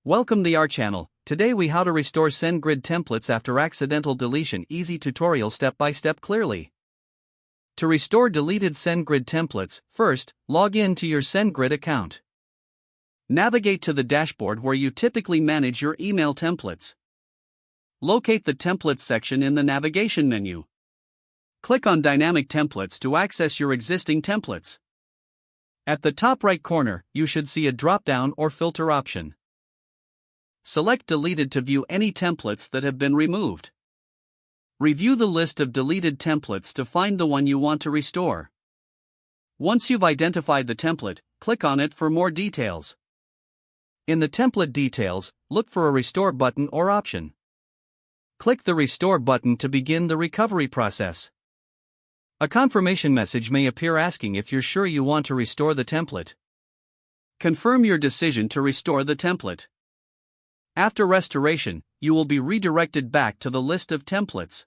Welcome to our channel. Today we how to restore SendGrid templates after accidental deletion. Easy tutorial step by step clearly. To restore deleted SendGrid templates, first, log in to your SendGrid account. Navigate to the dashboard where you typically manage your email templates. Locate the Templates section in the navigation menu. Click on Dynamic Templates to access your existing templates. At the top right corner, you should see a drop-down or filter option. Select Deleted to view any templates that have been removed. Review the list of deleted templates to find the one you want to restore. Once you've identified the template, click on it for more details. In the template details, look for a Restore button or option. Click the Restore button to begin the recovery process. A confirmation message may appear asking if you're sure you want to restore the template. Confirm your decision to restore the template. After restoration, you will be redirected back to the list of templates.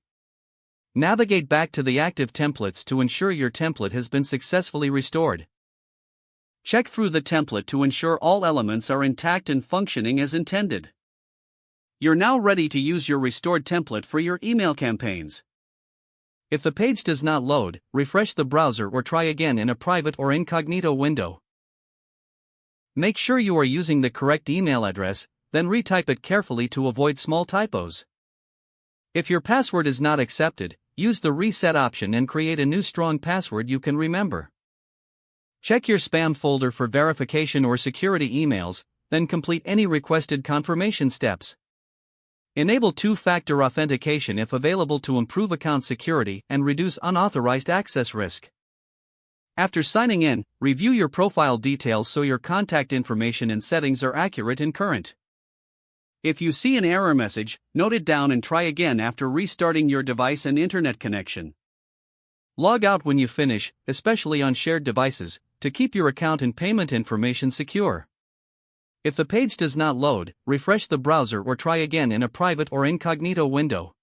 Navigate back to the active templates to ensure your template has been successfully restored. Check through the template to ensure all elements are intact and functioning as intended. You're now ready to use your restored template for your email campaigns. If the page does not load, refresh the browser or try again in a private or incognito window. Make sure you are using the correct email address, then retype it carefully to avoid small typos. If your password is not accepted, use the reset option and create a new strong password you can remember. Check your spam folder for verification or security emails, then complete any requested confirmation steps. Enable two-factor authentication if available to improve account security and reduce unauthorized access risk. After signing in, review your profile details so your contact information and settings are accurate and current. If you see an error message, note it down and try again after restarting your device and internet connection. Log out when you finish, especially on shared devices, to keep your account and payment information secure. If the page does not load, refresh the browser or try again in a private or incognito window.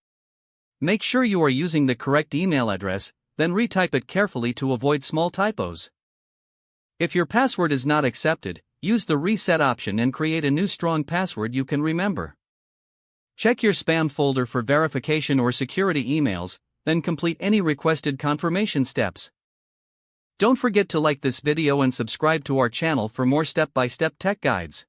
Make sure you are using the correct email address, then retype it carefully to avoid small typos. If your password is not accepted, use the reset option and create a new strong password you can remember. Check your spam folder for verification or security emails, then complete any requested confirmation steps. Don't forget to like this video and subscribe to our channel for more step-by-step tech guides.